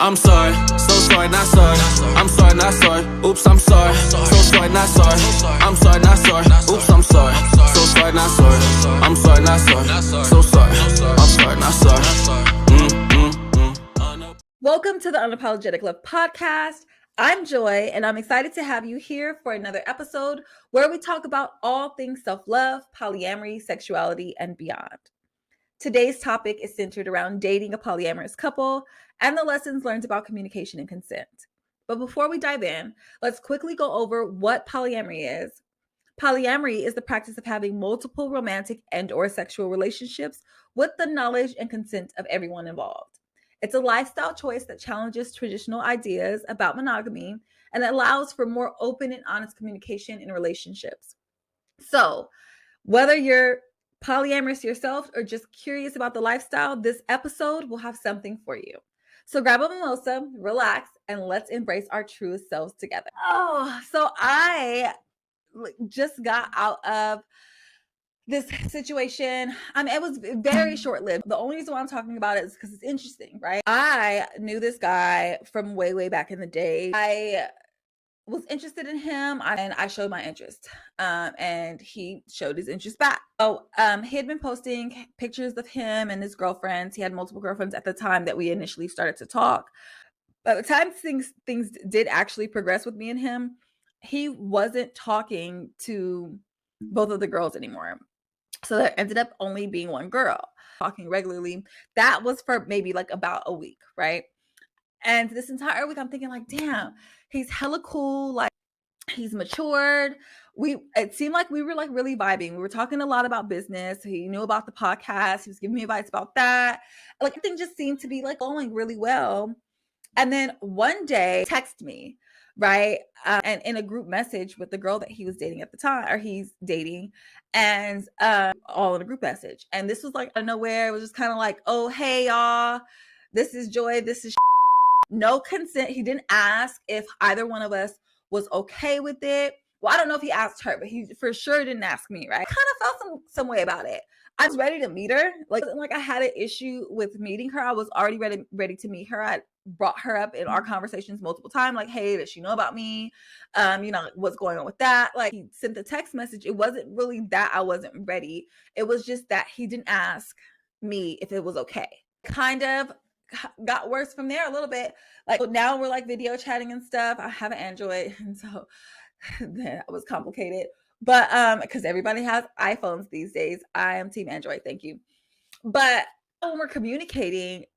I'm sorry, so sorry, not sorry. I'm sorry, not sorry. Oops, I'm sorry. So sorry, not sorry. I'm sorry, not sorry. Oops, I'm sorry. So sorry, not sorry. I'm sorry, not sorry. So sorry. I'm sorry, not sorry. Welcome to the Unapologetic Love Podcast. I'm Joy, and I'm excited to have you here for another episode where we talk about all things self-love, polyamory, sexuality, and beyond. Today's topic is centered around dating a polyamorous couple and the lessons learned about communication and consent. But before we dive in, let's quickly go over what polyamory is. Polyamory is the practice of having multiple romantic and/or sexual relationships with the knowledge and consent of everyone involved. It's a lifestyle choice that challenges traditional ideas about monogamy and allows for more open and honest communication in relationships. So, whether you're polyamorous yourself or just curious about the lifestyle, this episode will have something for you. So grab a mimosa, relax, and let's embrace our truest selves together. So I just got out of this situation. I mean, it was very short-lived. The only reason why I'm talking about it is because it's interesting, right? I knew this guy from way back in the day. I was interested in him and I showed my interest, and he showed his interest back. So he had been posting pictures of him and his girlfriends. He had multiple girlfriends at the time that we initially started to talk. By the time things did actually progress with me and him, he wasn't talking to both of the girls anymore. So there ended up only being one girl talking regularly. That was for maybe like about a week, right? And this entire week I'm thinking like, damn, he's hella cool. Like, he's matured. It seemed like we were like really vibing. We were talking a lot about business. He knew about the podcast. He was giving me advice about that. Like, everything just seemed to be like going really well. And then one day, text me, right? And in a group message with the girl that he was dating at the time, or he's dating, and all in a group message. And this was like out of nowhere. It was just kind of like, oh, hey, y'all, this is Joy. This is no consent. He didn't ask if either one of us was okay with it. Well, I don't know if he asked her, but he for sure didn't ask me, right? I kind of felt some way about it. I was ready to meet her. Like I had an issue with meeting her. I was already ready to meet her. I brought her up in our conversations multiple times. Like, hey, does she know about me? What's going on with that? Like, he sent the text message. It wasn't really that I wasn't ready. It was just that he didn't ask me if it was okay. Kind of got worse from there a little bit. Like, now we're like video chatting and stuff. I have an Android, and so that was complicated. But because everybody has iPhones these days, I am team Android. Thank you. But when we're communicating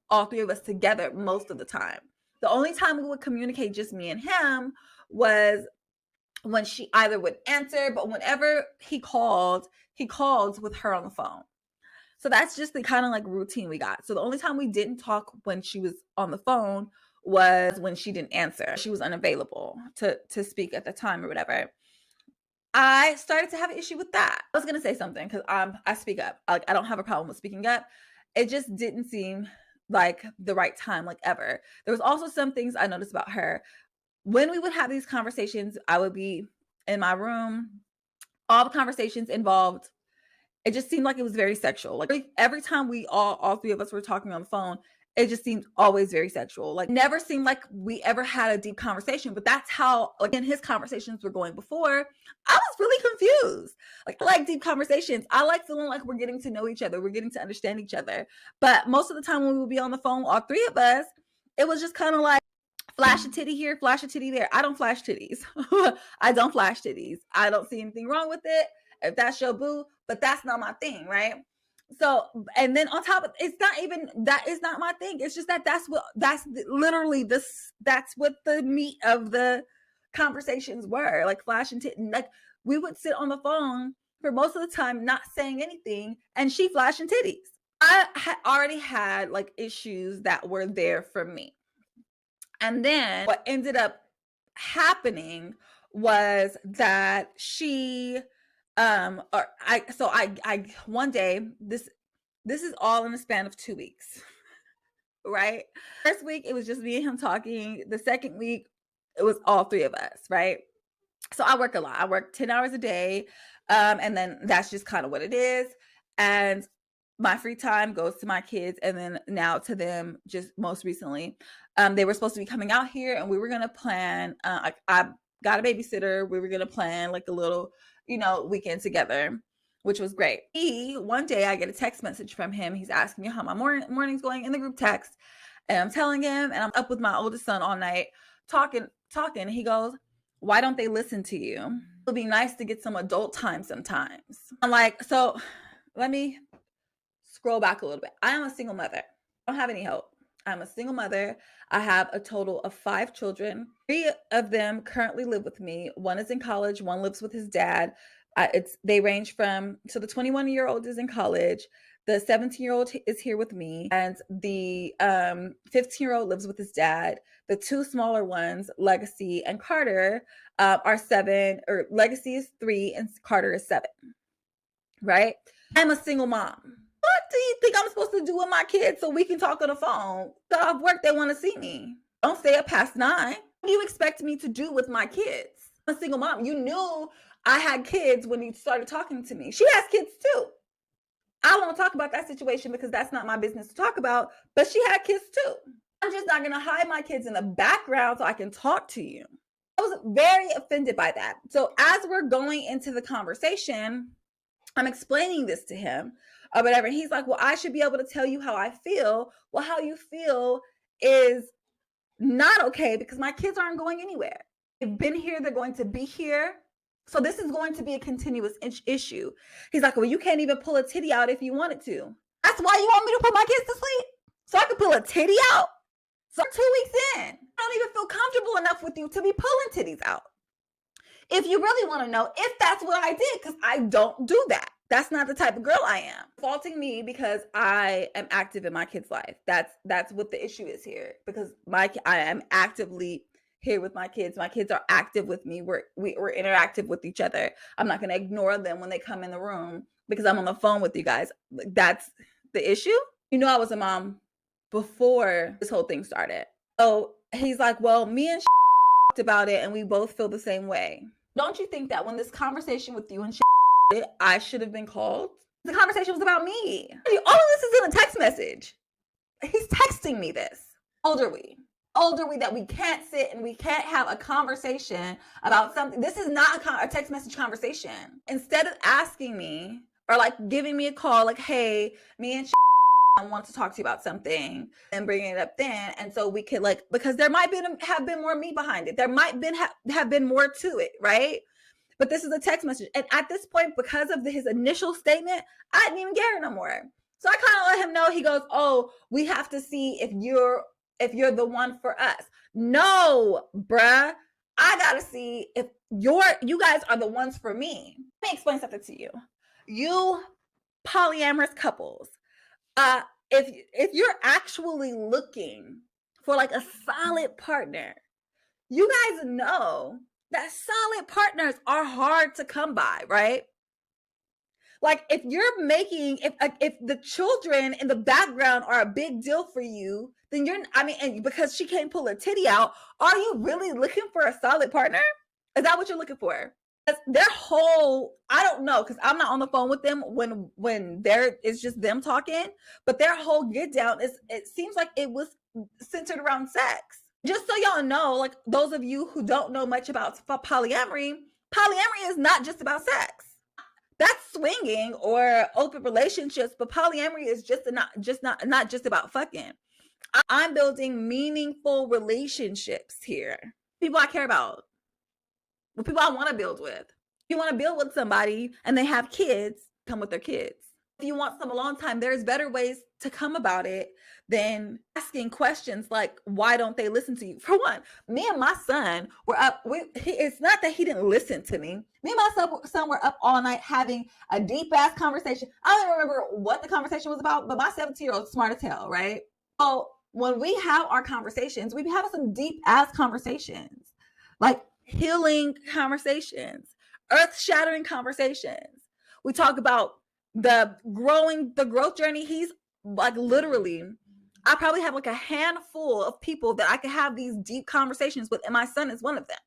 all three of us together most of the time. The only time we would communicate just me and him was when she either would answer, but whenever he called with her on the phone. So that's just the kind of like routine we got. So the only time we didn't talk when she was on the phone was when she didn't answer. She was unavailable to speak at the time or whatever. I started to have an issue with that. I was going to say something because I speak up. Like, I don't have a problem with speaking up. It just didn't seem like the right time, like ever. There was also some things I noticed about her. When we would have these conversations, I would be in my room. All the conversations involved, it just seemed like it was very sexual. Like, every time we all three of us were talking on the phone, it just seemed always very sexual. Like, never seemed like we ever had a deep conversation. But that's how, like, in his conversations were going before, I was really confused. Like, I like deep conversations. I like feeling like we're getting to know each other. We're getting to understand each other. But most of the time when we would be on the phone, all three of us, it was just kind of like, flash a titty here, flash a titty there. I don't flash titties. I don't flash titties. I don't see anything wrong with it. If that's your boo, but that's not my thing, right? So, and then on top of it's not even that is not my thing. It's just that's what the meat of the conversations were, like flash and like we would sit on the phone for most of the time not saying anything, and she flashing titties. I had already had like issues that were there for me. And then what ended up happening was that she one day, this is all in the span of 2 weeks, right? First week, it was just me and him talking. The second week, it was all three of us, right? So I work a lot. I work 10 hours a day. And then that's just kind of what it is. And my free time goes to my kids, and then now to them just most recently. They were supposed to be coming out here, and we were going to plan, I got a babysitter. We were going to plan like a little, weekend together, which was great. One day I get a text message from him. He's asking me how my morning's going in the group text. And I'm telling him, and I'm up with my oldest son all night talking. He goes, why don't they listen to you? It'll be nice to get some adult time sometimes. I'm like, so let me scroll back a little bit. I am a single mother. I don't have any help. I'm a single mother. I have a total of 5 children. 3 of them currently live with me. 1 is in college. 1 lives with his dad. They range from, so the 21-year-old is in college. The 17-year-old is here with me, and the 15-year-old lives with his dad. The 2 smaller ones, Legacy and Carter, are 7, or Legacy is 3 and Carter is 7, right? I'm a single mom. What do you think I'm supposed to do with my kids so we can talk on the phone? So off work, they want to see me. Don't stay up past 9. What do you expect me to do with my kids? I'm a single mom. You knew I had kids when you started talking to me. She has kids too. I won't talk about that situation because that's not my business to talk about, but she had kids too. I'm just not going to hide my kids in the background so I can talk to you. I was very offended by that. So as we're going into the conversation, I'm explaining this to him or whatever. And he's like, well, I should be able to tell you how I feel. Well, how you feel is not okay because my kids aren't going anywhere. They've been here. They're going to be here. So this is going to be a continuous issue. He's like, well, you can't even pull a titty out if you wanted to. That's why you want me to put my kids to sleep? So I can pull a titty out? So 2 weeks in, I don't even feel comfortable enough with you to be pulling titties out. If you really want to know if that's what I did, because I don't do that. That's not the type of girl I am. Faulting me because I am active in my kid's life. That's what the issue is here. Because I am actively here with my kids. My kids are active with me. We're interactive with each other. I'm not going to ignore them when they come in the room because I'm on the phone with you guys. That's the issue. I was a mom before this whole thing started. So he's like, well, me and talked about it and we both feel the same way. Don't you think that when this conversation with you and I should have been called? The conversation was about me. All of this is in a text message. He's texting me this. Older we that we can't sit and we can't have a conversation about something. This is not a text message conversation. Instead of asking me or like giving me a call, like, hey, me and I want to talk to you about something, and bringing it up then. And so we could because there might have been more me behind it. There might have been more to it, right? But this is a text message. And at this point, because of his initial statement, I didn't even care no more. So I kind of let him know. He goes, oh, we have to see if you're the one for us. No, bruh. I got to see if you guys are the ones for me. Let me explain something to you. You polyamorous couples, if you're actually looking for like a solid partner, you guys know that solid partners are hard to come by, right? Like if the children in the background are a big deal for you, then and because she can't pull a titty out, are you really looking for a solid partner? Is that what you're looking for? Their whole, I don't know, because I'm not on the phone with them when it's just them talking, but their whole get down it seems like it was centered around sex. Just so y'all know, like those of you who don't know much about polyamory is not just about sex. That's swinging or open relationships, but polyamory is not just about fucking. I'm building meaningful relationships here. People I care about. With people I want to build with. If you want to build with somebody and they have kids, come with their kids. If you want some alone time, there's better ways to come about it than asking questions like, why don't they listen to you? For one, me and my son were up. It's not that he didn't listen to me. Me and my son were up all night having a deep ass conversation. I don't even remember what the conversation was about, but my 17-year-old is smart as hell, right? So when we have our conversations, we have some deep ass conversations, like healing conversations, earth-shattering conversations. We talk about the growth journey. He's like literally, I probably have like a handful of people that I could have these deep conversations with, and my son is one of them.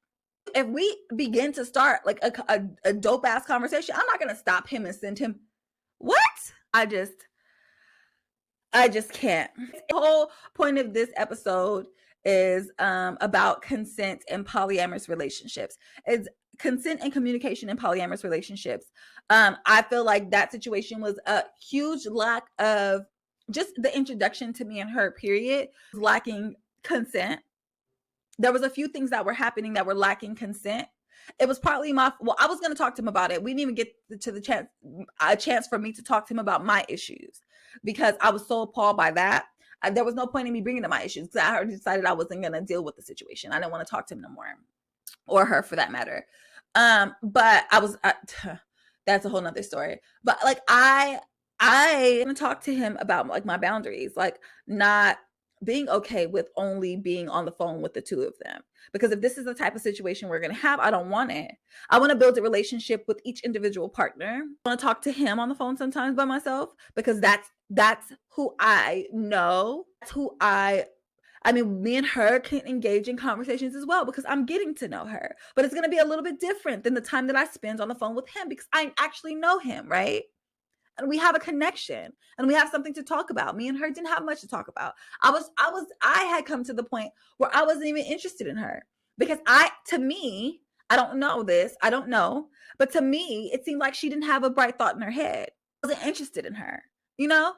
If we begin to start like a dope ass conversation, I'm not gonna stop him and send him what? I just can't. The whole point of this episode is about consent in polyamorous relationships. It's consent and communication in polyamorous relationships. I feel like that situation was a huge lack of just the introduction to me and her, period, lacking consent. There was a few things that were happening that were lacking consent. It was partly I was going to talk to him about it. We didn't even get to a chance for me to talk to him about my issues because I was so appalled by that. There was no point in me bringing up my issues because I already decided I wasn't going to deal with the situation. I didn't want to talk to him no more, or her for that matter. But that's a whole nother story. But like, I want to talk to him about like my boundaries, like not being okay with only being on the phone with the two of them. Because if this is the type of situation we're going to have, I don't want it. I want to build a relationship with each individual partner. I want to talk to him on the phone sometimes by myself because that's who I know. That's who me and her can engage in conversations as well because I'm getting to know her. But it's going to be a little bit different than the time that I spend on the phone with him because I actually know him, right? And we have a connection and we have something to talk about. Me and her didn't have much to talk about. I had come to the point where I wasn't even interested in her because I don't know this. I don't know. But to me, it seemed like she didn't have a bright thought in her head. I wasn't interested in her. You know,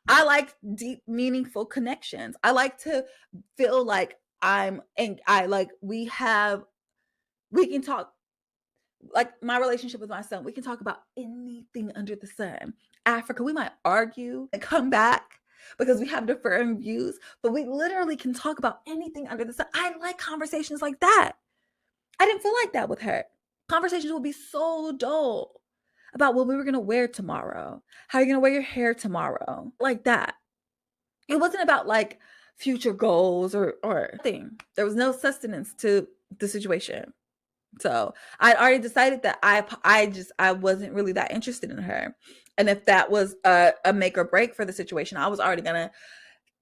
I like deep, meaningful connections. I like to feel like we can talk. Like my relationship with my son, we can talk about anything under the sun. Africa, we might argue and come back because we have differing views, but we literally can talk about anything under the sun. I like conversations like that. I didn't feel like that with her. Conversations would be so dull about what we were going to wear tomorrow, how you're going to wear your hair tomorrow, like that. It wasn't about like future goals or thing. There was no sustenance to the situation. So I'd already decided that I wasn't really that interested in her. And if that was a make or break for the situation, I was already going to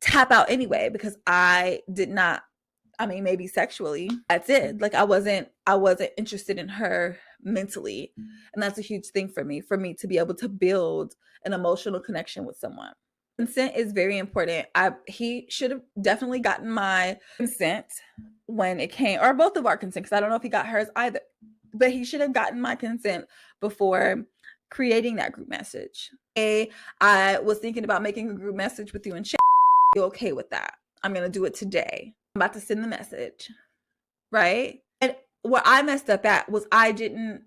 tap out anyway, because I did not, maybe sexually, that's it. Like I wasn't interested in her mentally. And that's a huge thing for me to be able to build an emotional connection with someone. Consent is very important. He should have definitely gotten my consent when it came, or both of our consent, because I don't know if he got hers either, but he should have gotten my consent before creating that group message. I was thinking about making a group message with you and you okay with that? I'm going to do it today. I'm about to send the message, right? And where I messed up at was I didn't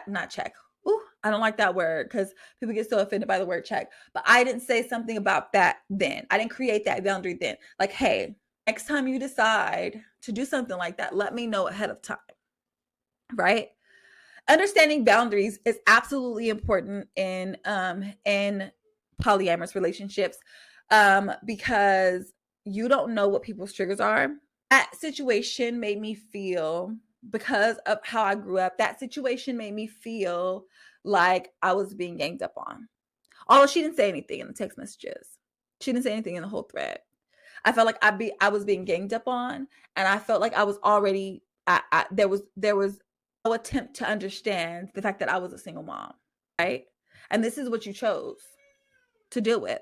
not check. Ooh, I don't like that word because people get so offended by the word check. But I didn't say something about that then. I didn't create that boundary then. Like, hey, next time you decide to do something like that, let me know ahead of time, right? Understanding boundaries is absolutely important in polyamorous relationships because you don't know what people's triggers are. That situation made me feel, because of how I grew up, that situation made me feel like I was being ganged up on. Although she didn't say anything in the text messages. She didn't say anything in the whole thread. I felt like I was being ganged up on, and I felt like I was already, there was no attempt to understand the fact that I was a single mom, right? And this is what you chose to deal with.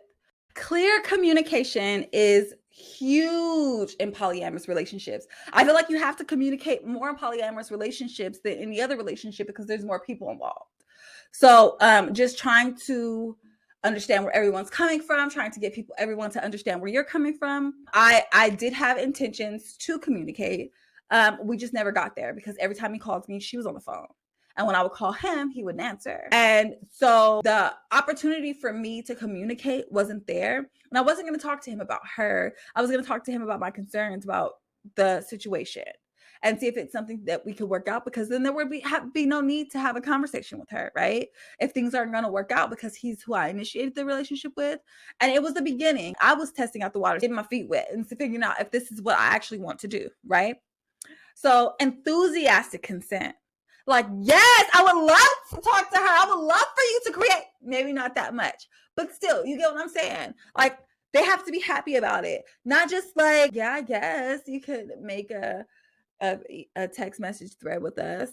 Clear communication is huge in polyamorous relationships. I feel like you have to communicate more in polyamorous relationships than any other relationship because there's more people involved. So just trying to understand where everyone's coming from, trying to get everyone to understand where you're coming from. I did have intentions to communicate. We just never got there because every time he called me, she was on the phone. And when I would call him, he wouldn't answer. And so the opportunity for me to communicate wasn't there. And I wasn't going to talk to him about her. I was going to talk to him about my concerns about the situation and see if it's something that we could work out, because then there would be no need to have a conversation with her, right? If things aren't going to work out, because he's who I initiated the relationship with. And it was the beginning. I was testing out the waters, getting my feet wet and figuring out if this is what I actually want to do, right? So enthusiastic consent. Like, yes, I would love to talk to her. I would love for you to create, maybe not that much, but still, you get what I'm saying? Like, they have to be happy about it. Not just like, yeah, I guess you could make a text message thread with us.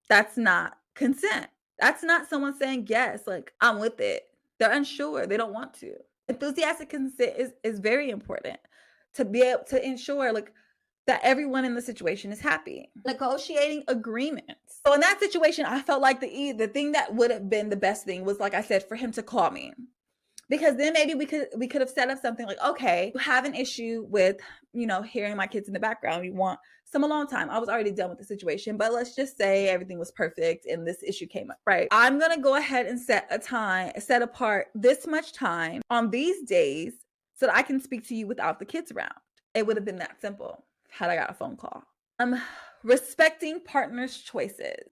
That's not consent. That's not someone saying, yes, like, I'm with it. They're unsure. They don't want to. Enthusiastic consent is very important to be able to ensure like that everyone in the situation is happy. Negotiating agreements. So in that situation, I felt like the thing that would have been the best thing was, like I said, for him to call me. Because then maybe we could have set up something like, okay, you have an issue with, hearing my kids in the background. You want some alone time. I was already done with the situation, but let's just say everything was perfect and this issue came up, right? I'm going to go ahead and set apart this much time on these days so that I can speak to you without the kids around. It would have been that simple had I got a phone call. Respecting partners' choices.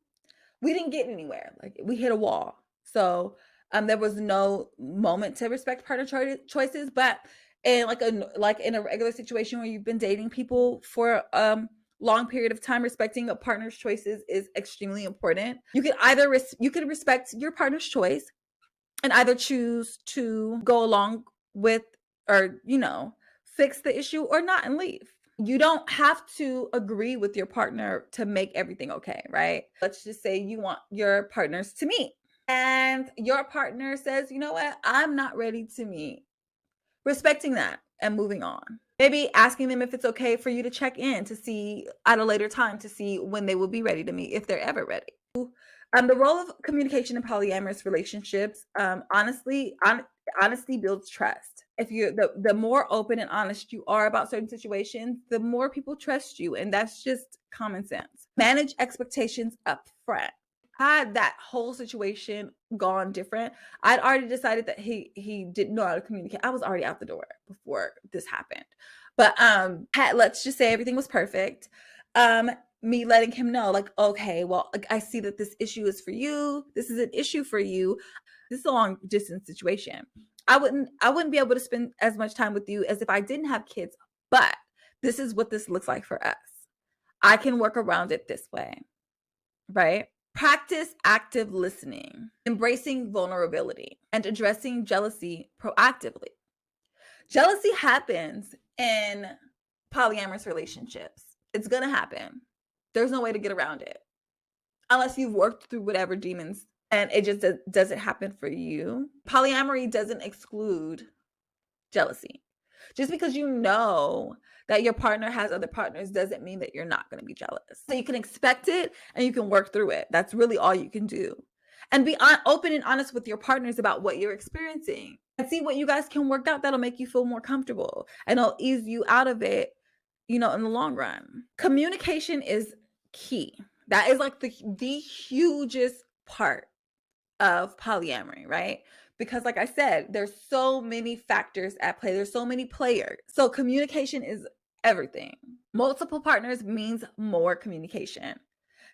We didn't get anywhere. Like, we hit a wall. So there was no moment to respect partner choices, but in in a regular situation where you've been dating people for long period of time, respecting a partner's choices is extremely important. You can either you can respect your partner's choice and either choose to go along with or fix the issue or not and leave. You don't have to agree with your partner to make everything okay, right? Let's just say you want your partners to meet and your partner says, you know what, I'm not ready to meet. Respecting that and moving on. Maybe asking them if it's okay for you to check in to see at a later time to see when they will be ready to meet, if they're ever ready. The role of communication in polyamorous relationships, honesty builds trust. If you're the more open and honest you are about certain situations, the more people trust you, and that's just common sense. Manage expectations up front. Had that whole situation gone different, I'd already decided that he didn't know how to communicate. I was already out the door before this happened. But let's just say everything was perfect. Me letting him know, like, okay, well, like, I see that this issue is for you. This is an issue for you. This is a long distance situation. I wouldn't be able to spend as much time with you as if I didn't have kids, but this is what this looks like for us. I can work around it this way, right? Practice active listening, embracing vulnerability, and addressing jealousy proactively. Jealousy happens in polyamorous relationships. It's going to happen. There's no way to get around it. Unless you've worked through whatever demons and it just doesn't happen for you. Polyamory doesn't exclude jealousy. Just because you know that your partner has other partners doesn't mean that you're not going to be jealous. So you can expect it and you can work through it. That's really all you can do. And be open and honest with your partners about what you're experiencing and see what you guys can work out that'll make you feel more comfortable and it'll ease you out of it, in the long run. Communication is key. That is like the hugest part of polyamory, right? Because like I said, there's so many factors at play. There's so many players. So communication is everything. Multiple partners means more communication.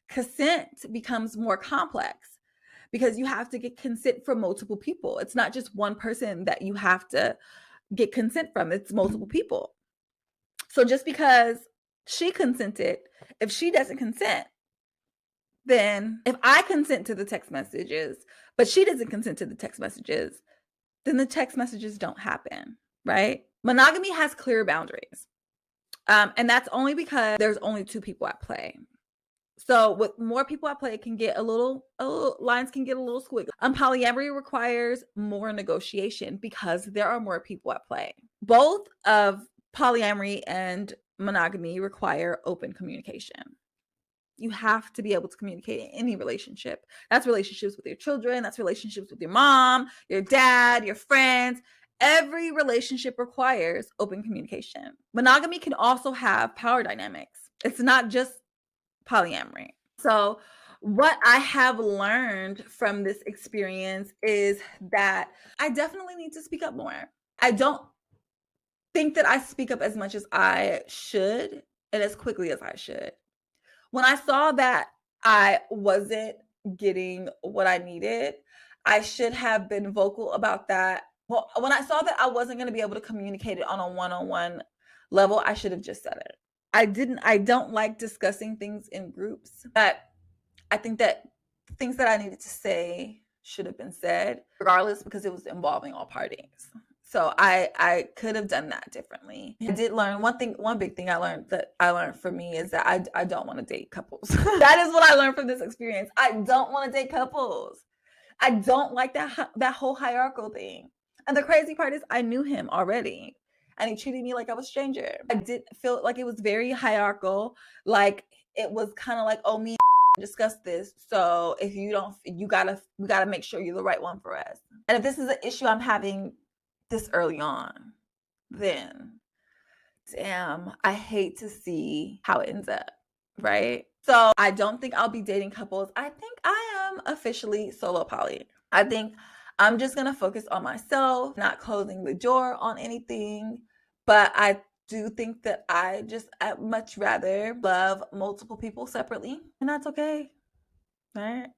Consent becomes more complex because you have to get consent from multiple people. It's not just one person that you have to get consent from. It's multiple people. So just because she consented, if she doesn't consent, then if I consent to the text messages, but she doesn't consent to the text messages, then the text messages don't happen, right? Monogamy has clear boundaries. And that's only because there's only two people at play. So with more people at play, it can get lines can get a little squiggly. Polyamory requires more negotiation because there are more people at play. Both of polyamory and monogamy require open communication. You have to be able to communicate in any relationship. That's relationships with your children. That's relationships with your mom, your dad, your friends. Every relationship requires open communication. Monogamy can also have power dynamics. It's not just polyamory. So what I have learned from this experience is that I definitely need to speak up more. I don't think that I speak up as much as I should and as quickly as I should. When I saw that I wasn't getting what I needed, I should have been vocal about that. Well, when I saw that I wasn't going to be able to communicate it on a one-on-one level, I should have just said it. I don't like discussing things in groups, but I think that things that I needed to say should have been said regardless because it was involving all parties. So I could have done that differently. I did learn one big thing I learned for me is that I don't want to date couples. That is what I learned from this experience. I don't want to date couples. I don't like that whole hierarchical thing. And the crazy part is I knew him already and he treated me like I was a stranger. I did feel like it was very hierarchical. Like it was kind of like, oh, me discuss this. So if you don't, we gotta make sure you're the right one for us. And if this is an issue I'm having this early on, then damn, I hate to see how it ends up, right? So I don't think I'll be dating couples. I think I am officially solo poly. I think I'm just gonna focus on myself, not closing the door on anything. But I do think that I'd much rather love multiple people separately, and that's okay, right?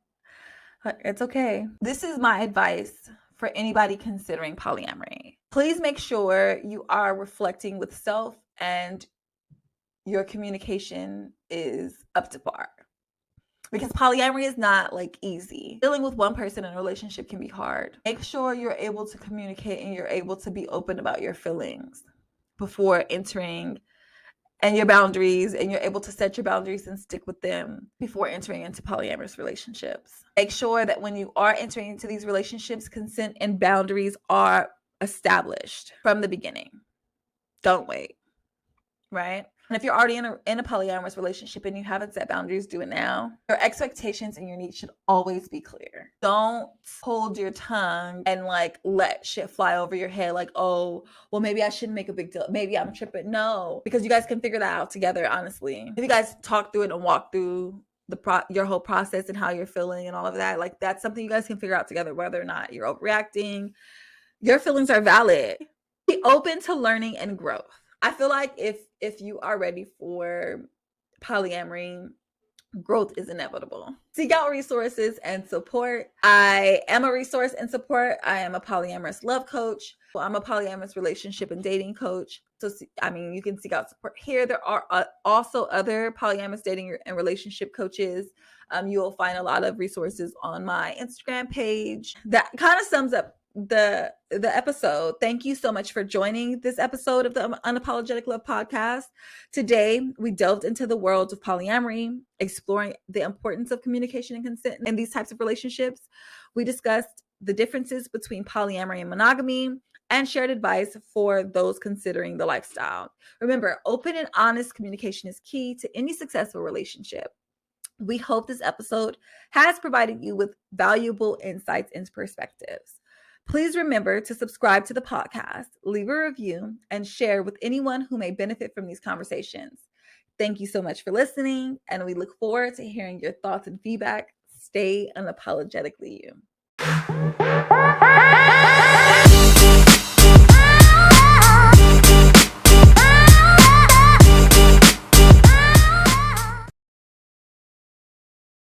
It's okay. This is my advice for anybody considering polyamory. Please make sure you are reflecting with self and your communication is up to par. Because polyamory is not like easy. Dealing with one person in a relationship can be hard. Make sure you're able to communicate and you're able to be open about your feelings before entering, and your boundaries, and you're able to set your boundaries and stick with them before entering into polyamorous relationships. Make sure that when you are entering into these relationships, consent and boundaries are established from the beginning. Don't wait, right? And if you're already in a polyamorous relationship and you haven't set boundaries, do it now. Your expectations and your needs should always be clear. Don't hold your tongue and like let shit fly over your head like, oh, well, maybe I shouldn't make a big deal. Maybe I'm tripping. No, because you guys can figure that out together, honestly. If you guys talk through it and walk through your whole process and how you're feeling and all of that, like that's something you guys can figure out together, whether or not you're overreacting. Your feelings are valid. Be open to learning and growth. I feel like if you are ready for polyamory, growth is inevitable. Seek out resources and support. I am a resource and support. I am a polyamorous love coach. I'm a polyamorous relationship and dating coach. So, I mean, you can seek out support here. There are also other polyamorous dating and relationship coaches. You will find a lot of resources on my Instagram page. That kind of sums up the episode. Thank you so much for joining this episode of the Unapologetic Love Podcast. Today, we delved into the world of polyamory, exploring the importance of communication and consent in these types of relationships. We discussed the differences between polyamory and monogamy and shared advice for those considering the lifestyle. Remember, open and honest communication is key to any successful relationship. We hope this episode has provided you with valuable insights and perspectives. Please remember to subscribe to the podcast, leave a review, and share with anyone who may benefit from these conversations. Thank you so much for listening, and we look forward to hearing your thoughts and feedback. Stay unapologetically you.